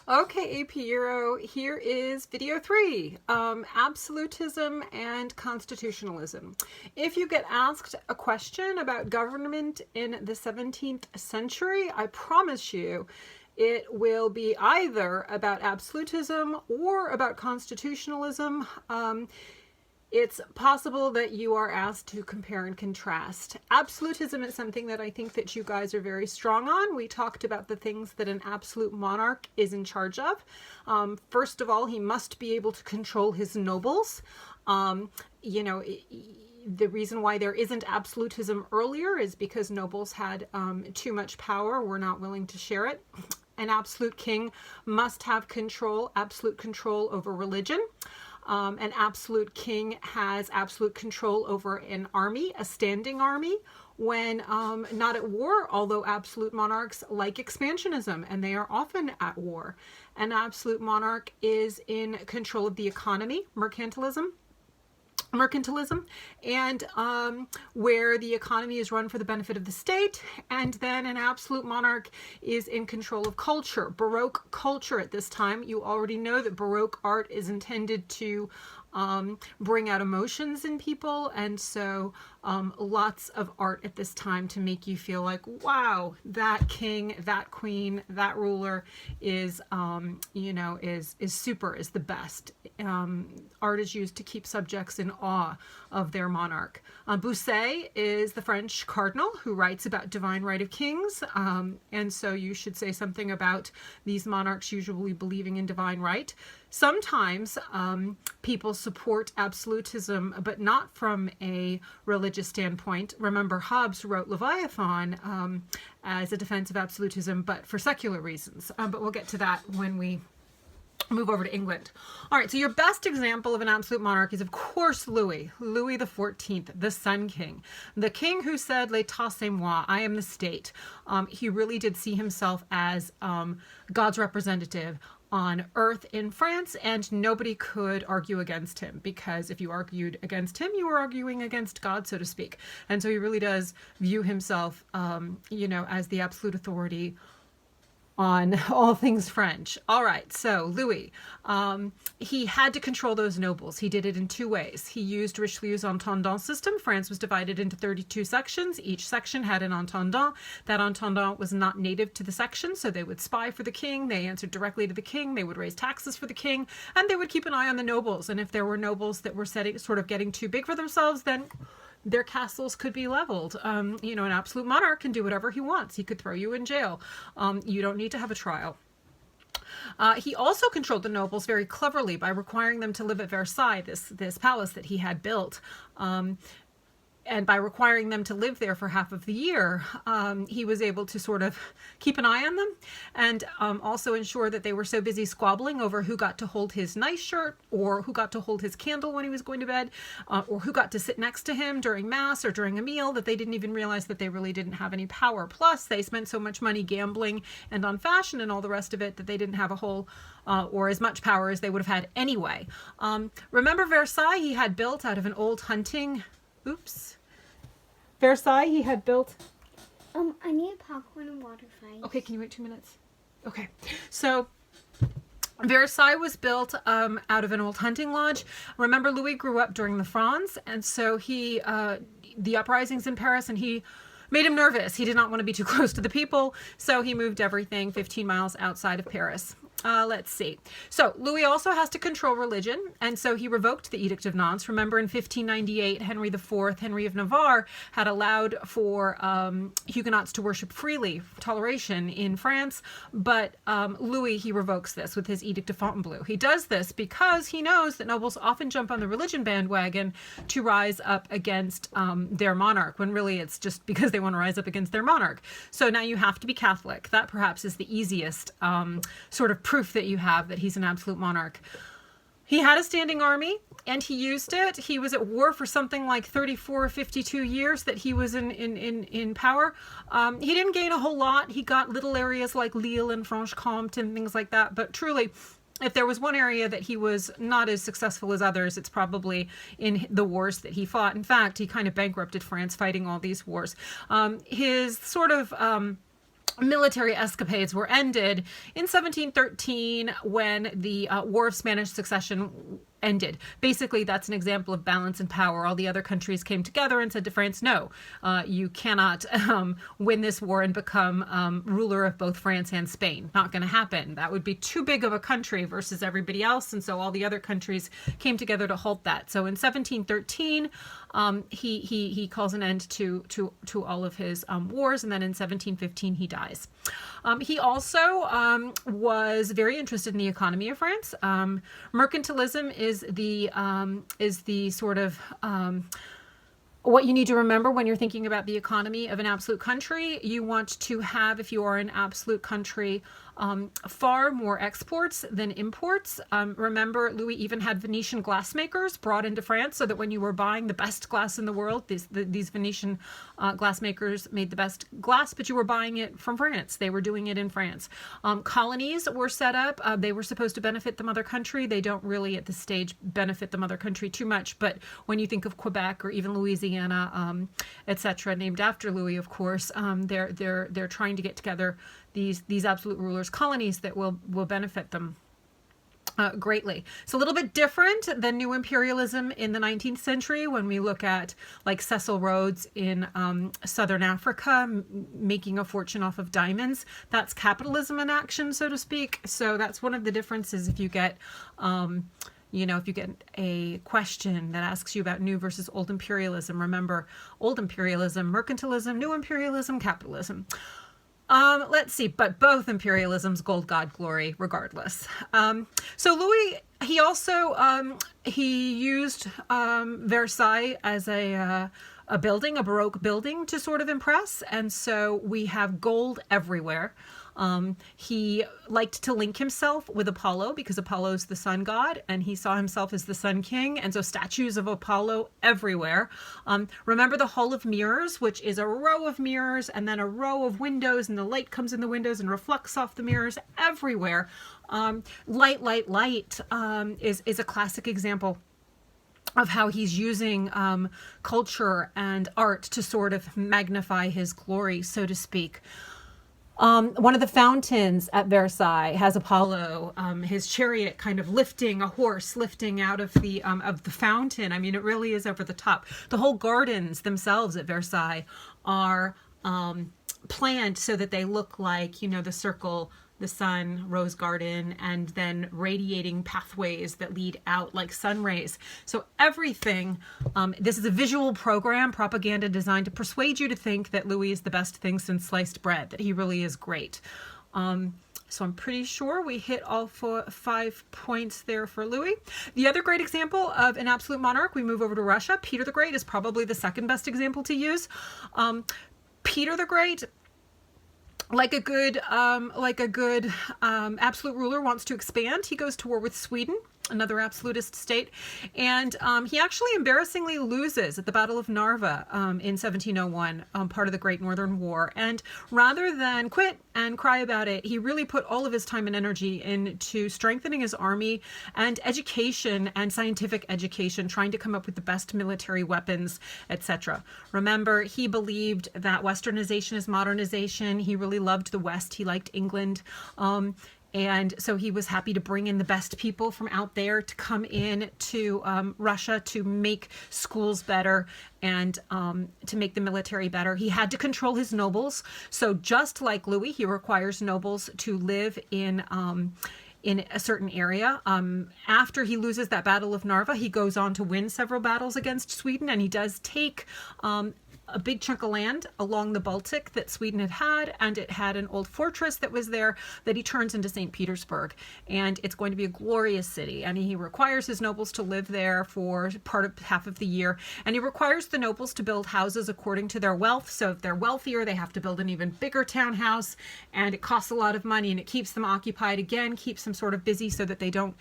Okay, AP Euro, here is video 3, Absolutism and Constitutionalism. If you get asked a question about government in the 17th century, I promise you it will be either about absolutism or about constitutionalism. It's possible that you are asked to compare and contrast. Absolutism is something that I think that you guys are very strong on. We talked about the things that an absolute monarch is in charge of. First of all, he must be able to control his nobles. The reason why there isn't absolutism earlier is because nobles had too much power, were not willing to share it. An absolute king must have absolute control over religion. An absolute king has absolute control over an army, a standing army, when not at war, although absolute monarchs like expansionism, and they are often at war. An absolute monarch is in control of the economy, mercantilism, and where the economy is run for the benefit of the state. And then an absolute monarch is in control of culture, Baroque culture at this time. You already know that Baroque art is intended to bring out emotions in people, and so lots of art at this time to make you feel like, wow, that king, that queen, that ruler is super, is the best. Art is used to keep subjects in awe of their monarch. Bossuet is the French cardinal who writes about divine right of kings, and so you should say something about these monarchs usually believing in divine right. Sometimes people support absolutism, but not from a religious standpoint. Remember, Hobbes wrote Leviathan as a defense of absolutism, but for secular reasons. But we'll get to that when we move over to England. All right, so your best example of an absolute monarch is, of course, Louis the 14th, the Sun King, the king who said, "L'état c'est moi," I am the state. He really did see himself as God's representative on earth in France, and nobody could argue against him, because if you argued against him, you were arguing against God, so to speak. And so he really does view himself, as the absolute authority on all things French. All right, so Louis, he had to control those nobles. He did it in two ways. He used Richelieu's intendant system. France was divided into 32 sections. Each section had an intendant. That intendant was not native to the section, so they would spy for the king. They answered directly to the king. They would raise taxes for the king, and they would keep an eye on the nobles. And if there were nobles that were getting too big for themselves, then their castles could be leveled. An absolute monarch can do whatever he wants. He could throw you in jail. You don't need to have a trial. He also controlled the nobles very cleverly by requiring them to live at Versailles, this palace that he had built. And by requiring them to live there for half of the year, he was able to sort of keep an eye on them, and also ensure that they were so busy squabbling over who got to hold his nice shirt, or who got to hold his candle when he was going to bed, or who got to sit next to him during mass or during a meal, that they didn't even realize that they really didn't have any power. Plus, they spent so much money gambling and on fashion and all the rest of it that they didn't have a whole or as much power as they would have had anyway. Remember Versailles he had built out of an old hunting... Versailles he had built... I need popcorn and water first. Okay, can you wait 2 minutes? Okay, so Versailles was built out of an old hunting lodge. Remember, Louis grew up during the Fronde, and so the uprisings in Paris, and he made him nervous. He did not want to be too close to the people, so he moved everything 15 miles outside of Paris. Let's see. So Louis also has to control religion, and so he revoked the Edict of Nantes. Remember, in 1598, Henry IV, Henry of Navarre, had allowed for Huguenots to worship freely, toleration in France, but Louis, he revokes this with his Edict of Fontainebleau. He does this because he knows that nobles often jump on the religion bandwagon to rise up against their monarch, when really it's just because they want to rise up against their monarch. So now you have to be Catholic. That perhaps is the easiest sort of proof that you have that he's an absolute monarch. He had a standing army, and he used it. He was at war for something like 34 or 52 years that he was in power. He didn't gain a whole lot. He got little areas like Lille and Franche-Comté and things like that, but truly, if there was one area that he was not as successful as others, it's probably in the wars that he fought. In fact, he kind of bankrupted France fighting all these wars. His sort of military escapades were ended in 1713 when the War of Spanish Succession ended. Basically, that's an example of balance and power. All the other countries came together and said to France, no, you cannot win this war and become ruler of both France and Spain. Not going to happen. That would be too big of a country versus everybody else. And so all the other countries came together to halt that. So in 1713, he calls an end to all of his wars. And then in 1715, he dies. He also was very interested in the economy of France. Mercantilism is the sort of what you need to remember when you're thinking about the economy of an absolute country. You want to have, if you are an absolute country, far more exports than imports. Remember, Louis even had Venetian glassmakers brought into France so that when you were buying the best glass in the world, these Venetian glassmakers made the best glass, but you were buying it from France. They were doing it in France. Colonies were set up. They were supposed to benefit the mother country. They don't really at this stage benefit the mother country too much, but when you think of Quebec or even Louisiana, etc., named after Louis, of course, they're trying to get together these absolute rulers' colonies that will benefit them greatly. It's a little bit different than new imperialism in the 19th century when we look at like Cecil Rhodes in Southern Africa making a fortune off of diamonds. That's capitalism in action, so to speak. So that's one of the differences if you get if you get a question that asks you about new versus old imperialism, remember old imperialism, mercantilism, new imperialism, capitalism. Let's see, but both imperialisms, gold, God, glory, regardless. So Louis, he also, he used Versailles as a building, a Baroque building to sort of impress. And so we have gold everywhere. He liked to link himself with Apollo because Apollo's the sun god and he saw himself as the sun king. And so statues of Apollo everywhere. Remember the Hall of Mirrors, which is a row of mirrors and then a row of windows, and the light comes in the windows and reflects off the mirrors everywhere. Light is a classic example of how he's using culture and art to sort of magnify his glory, so to speak. One of the fountains at Versailles has Apollo, his chariot kind of lifting a horse, lifting out of the fountain. I mean, it really is over the top. The whole gardens themselves at Versailles are planned so that they look like, the circle, the sun, rose garden, and then radiating pathways that lead out like sun rays. So everything, this is a visual program, propaganda designed to persuade you to think that Louis is the best thing since sliced bread, that he really is great. So I'm pretty sure we hit all 5 points there for Louis. The other great example of an absolute monarch, we move over to Russia. Peter the Great is probably the second best example to use. Peter the Great, like a good absolute ruler, wants to expand. He goes to war with Sweden, another absolutist state, and he actually embarrassingly loses at the Battle of Narva in 1701, part of the Great Northern War. And rather than quit and cry about it, he really put all of his time and energy into strengthening his army and education and scientific education, trying to come up with the best military weapons, etc. Remember, he believed that Westernization is modernization. He really loved the West. He liked England. And so he was happy to bring in the best people from out there to come in to Russia to make schools better and to make the military better. He had to control his nobles. So just like Louis, he requires nobles to live in a certain area. After he loses that Battle of Narva, he goes on to win several battles against Sweden, and he does take a big chunk of land along the Baltic that Sweden had, and it had an old fortress that was there that he turns into St. Petersburg, and it's going to be a glorious city. And he requires his nobles to live there for half of the year, and he requires the nobles to build houses according to their wealth. So if they're wealthier, they have to build an even bigger townhouse, and it costs a lot of money, and it keeps them occupied, again keeps them sort of busy so that they don't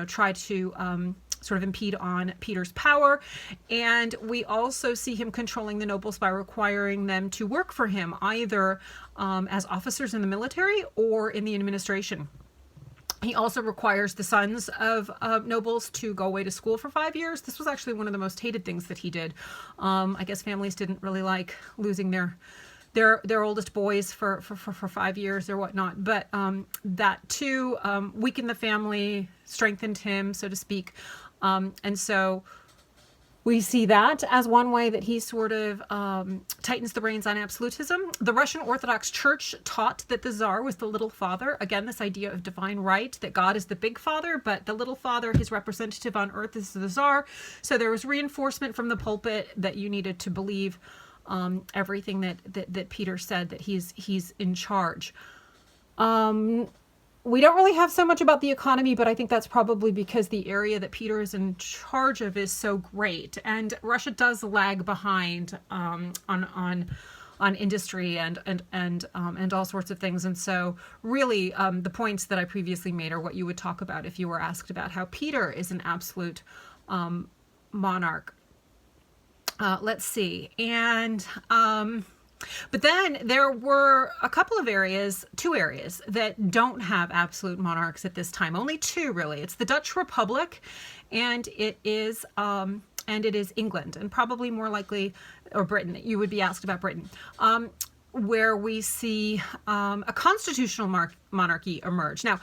try to sort of impede on Peter's power. And we also see him controlling the nobles by requiring them to work for him, either as officers in the military or in the administration. He also requires the sons of nobles to go away to school for 5 years. This was actually one of the most hated things that he did. I guess families didn't really like losing their their oldest boys for 5 years or whatnot. But that too weakened the family, strengthened him, so to speak. And so we see that as one way that he sort of tightens the reins on absolutism. The Russian Orthodox Church taught that the Tsar was the little father. Again, this idea of divine right, that God is the big father, but the little father, his representative on earth, is the Tsar. So there was reinforcement from the pulpit that you needed to believe everything that Peter said, that he's in charge. We don't really have so much about the economy, but I think that's probably because the area that Peter is in charge of is so great, and Russia does lag behind on industry and all sorts of things. And so really the points that I previously made are what you would talk about if you were asked about how Peter is an absolute monarch. Let's see. And but then there were a couple of areas, 2 areas, that don't have absolute monarchs at this time. Only 2, really. It's the Dutch Republic, and it is England, and probably more likely, or Britain. You would be asked about Britain, where we see a constitutional monarchy emerge. Now,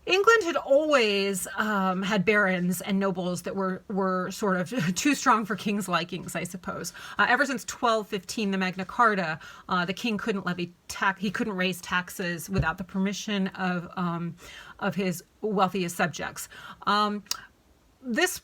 England had always had barons and nobles that were sort of too strong for king's likings, I suppose. Ever since 1215, the Magna Carta, the king couldn't levy he couldn't raise taxes without the permission of his wealthiest subjects. This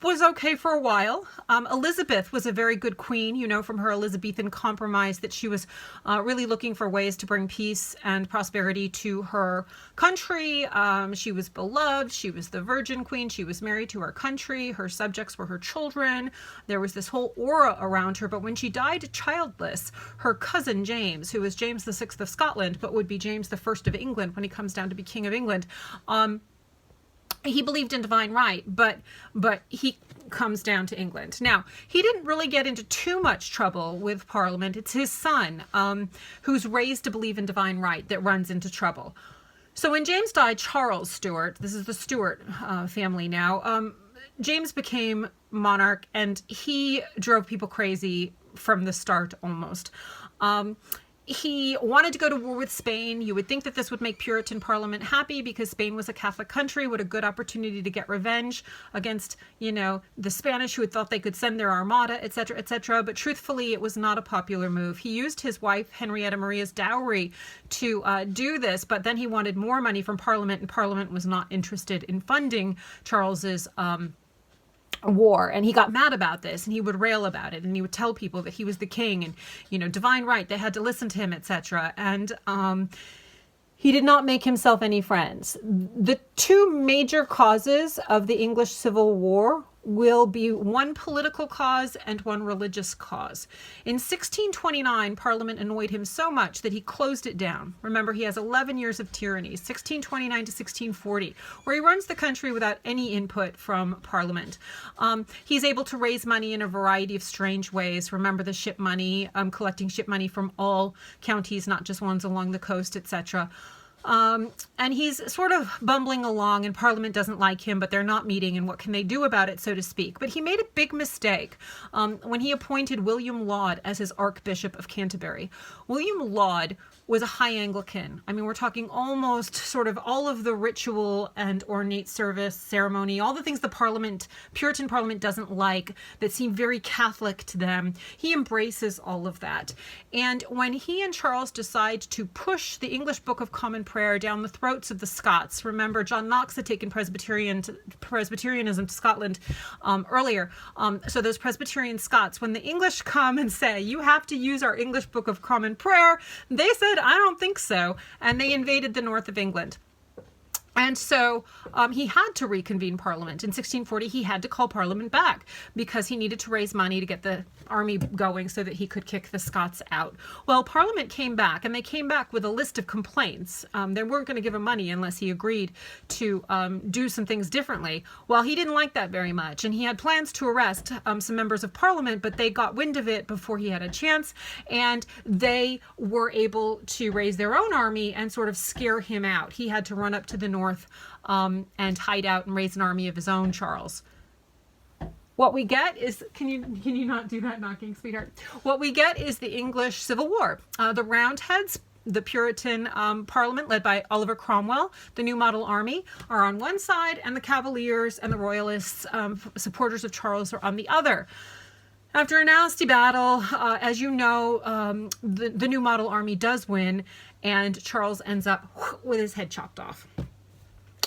was okay for a while. Elizabeth was a very good queen, you know, from her Elizabethan compromise, that she was really looking for ways to bring peace and prosperity to her country. She was beloved. She was the virgin queen. She was married to her country. Her subjects were her children. There was this whole aura around her. But when she died childless, her cousin James, who was James VI of Scotland, but would be James I of England when he comes down to be King of England, he believed in divine right, but he comes down to England. Now, he didn't really get into too much trouble with Parliament. It's his son, who's raised to believe in divine right, that runs into trouble. So when James died, Charles Stuart, this is the Stuart family now, James became monarch, and he drove people crazy from the start almost. He wanted to go to war with Spain. You would think that this would make Puritan Parliament happy, because Spain was a Catholic country. What a good opportunity to get revenge against, you know, the Spanish, who had thought they could send their armada, etc., etc. But truthfully, it was not a popular move. He used his wife, Henrietta Maria's dowry, to do this, but then he wanted more money from Parliament, and Parliament was not interested in funding Charles's war. And he got mad about this, and he would rail about it, and he would tell people that he was the king, and, you know, divine right, they had to listen to him, etc. And he did not make himself any friends. The 2 major causes of the English Civil War will be one political cause and one religious cause. In 1629, Parliament annoyed him so much that he closed it down. Remember, he has 11 years of tyranny, 1629 to 1640, where he runs the country without any input from Parliament. He's able to raise money in a variety of strange ways. Remember the ship money, collecting ship money from all counties, not just ones along the coast, etc. And he's sort of bumbling along, and Parliament doesn't like him, but they're not meeting, and what can they do about it, so to speak? But he made a big mistake when he appointed William Laud as his Archbishop of Canterbury. William Laud was a high Anglican. I mean, we're talking almost sort of all of the ritual and ornate service, ceremony, all the things the Puritan Parliament doesn't like, that seem very Catholic to them. He embraces all of that. And when he and Charles decide to push the English Book of Common Prayer down the throats of the Scots, remember John Knox had taken Presbyterianism to Scotland earlier. So those Presbyterian Scots, when the English come and say, you have to use our English Book of Common Prayer, they said, I don't think so. And they invaded the north of England. And so he had to reconvene Parliament. In 1640, he had to call Parliament back because he needed to raise money to get the army going so that he could kick the Scots out. Well, Parliament came back, and they came back with a list of complaints. They weren't going to give him money unless he agreed to do some things differently. Well, he didn't like that very much, and he had plans to arrest some members of Parliament, but they got wind of it before he had a chance, and they were able to raise their own army and sort of scare him out. He had to run up to the north and hide out and raise an army of his own, Charles. what we get is, can you not do that knocking, sweetheart? What we get is the English Civil War. The Roundheads, the Puritan Parliament led by Oliver Cromwell, the New Model Army are on one side, and the Cavaliers and the Royalists, supporters of Charles, are on the other. After a nasty battle, as you know, the New Model Army does win, and Charles ends up with his head chopped off.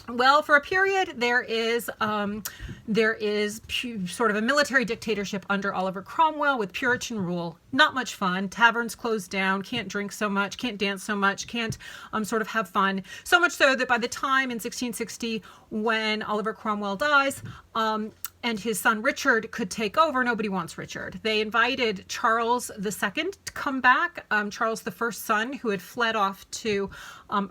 Well, for a period, there is sort of a military dictatorship under Oliver Cromwell with Puritan rule. Not much fun. Taverns closed down. Can't drink so much. Can't dance so much. Can't sort of have fun. So much so that by the time in 1660, when Oliver Cromwell dies, and his son Richard could take over, nobody wants Richard. They invited Charles II to come back, Charles the first son who had fled off to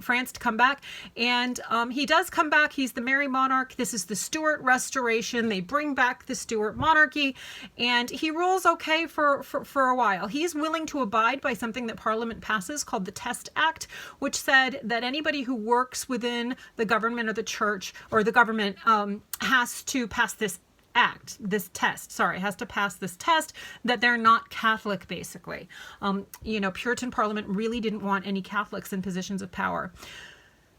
France to come back. And he does come back. He's the Merry Monarch. This is the Stuart Restoration. They bring back the Stuart monarchy, and he rules okay for a while. He's willing to abide by something that Parliament passes called the Test Act, which said that anybody who works within the government or the church or the government has to pass this has to pass this test that they're not Catholic, basically. Puritan Parliament really didn't want any Catholics in positions of power.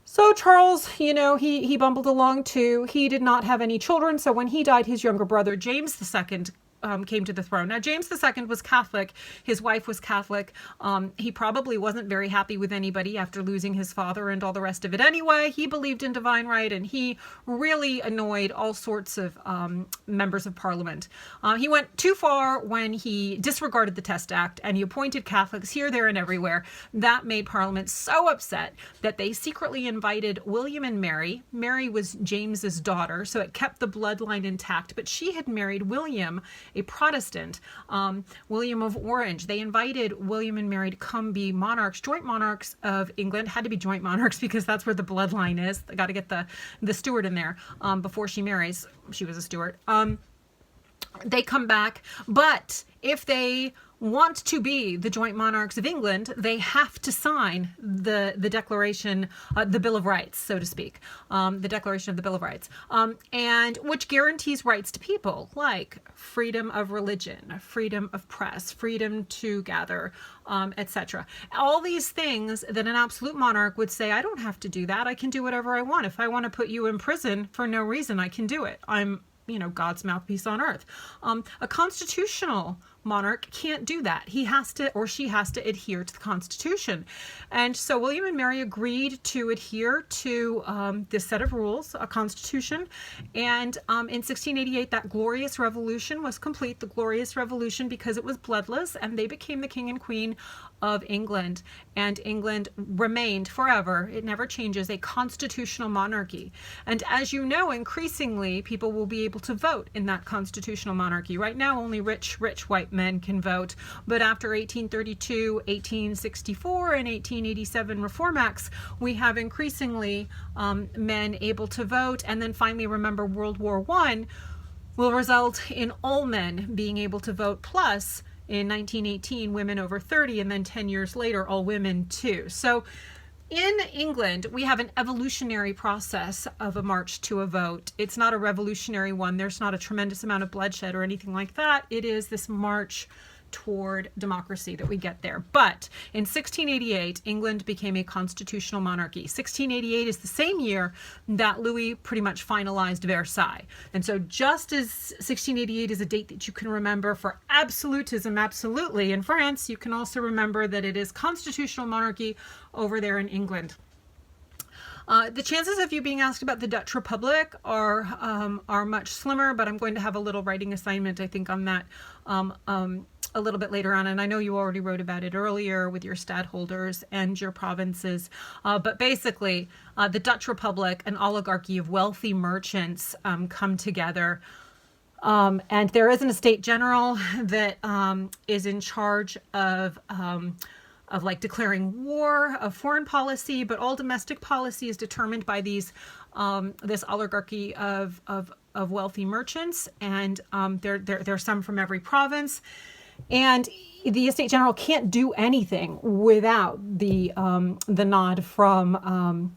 So Charles, he bumbled along too. He did not have any children. So when he died, his younger brother, James II, came to the throne. Now, James II was Catholic. His wife was Catholic. He probably wasn't very happy with anybody after losing his father and all the rest of it anyway. He believed in divine right, and he really annoyed all sorts of members of Parliament. He went too far when he disregarded the Test Act, and he appointed Catholics here, there, and everywhere. That made Parliament so upset that they secretly invited William and Mary. Mary was James's daughter, so it kept the bloodline intact, but she had married William, a Protestant, William of Orange. They invited William and Mary to come be monarchs, joint monarchs of England. Had to be joint monarchs because that's where the bloodline is. They got to get the Stuart in there before she marries. She was a Stuart. They come back, but if they want to be the joint monarchs of England, they have to sign the Declaration, the Bill of Rights, so to speak, the Declaration of the Bill of Rights, and which guarantees rights to people like freedom of religion, freedom of press, freedom to gather, etc. All these things that an absolute monarch would say, I don't have to do that. I can do whatever I want. If I want to put you in prison for no reason, I can do it. I'm God's mouthpiece on earth. A constitutional monarch can't do that. He has to, or she has to, adhere to the Constitution. And so William and Mary agreed to adhere to this set of rules, a constitution. And in 1688, that glorious revolution was complete, the glorious revolution, because it was bloodless, and they became the king and queen of England. And England remained forever, it never changes, a constitutional monarchy. And as you know, increasingly, people will be able to vote in that constitutional monarchy. Right now, only rich white men can vote. But after 1832, 1864, and 1887 Reform Acts, we have increasingly men able to vote. And then finally, remember, World War I will result in all men being able to vote, plus in 1918, women over 30, and then 10 years later, all women too. So in England, we have an evolutionary process of a march to a vote. It's not a revolutionary one. There's not a tremendous amount of bloodshed or anything like that. It is this march toward democracy that we get there. But in 1688, England became a constitutional monarchy. 1688 is the same year that Louis pretty much finalized Versailles. And so just as 1688 is a date that you can remember for absolutism, absolutely, in France, you can also remember that it is constitutional monarchy over there in England. The chances of you being asked about the Dutch Republic are much slimmer, but I'm going to have a little writing assignment, I think, on that a little bit later on. And I know you already wrote about it earlier with your stadtholders and your provinces. But basically, the Dutch Republic, an oligarchy of wealthy merchants, come together. And there is an estate general that is in charge of like declaring war, of foreign policy, but all domestic policy is determined by these this oligarchy of wealthy merchants, and there's some from every province, and the estate general can't do anything without the nod from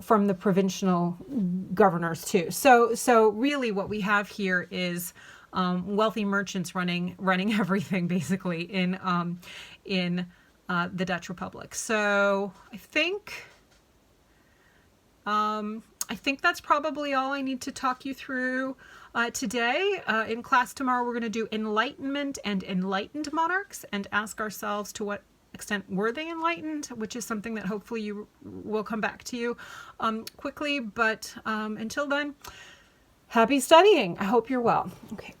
from the provincial governors too. So really, what we have here is wealthy merchants running everything basically in the Dutch Republic. So I think that's probably all I need to talk you through today. In class tomorrow, we're going to do Enlightenment and enlightened monarchs and ask ourselves to what extent were they enlightened, which is something that hopefully you will come back to you quickly. But until then, happy studying. I hope you're well. Okay.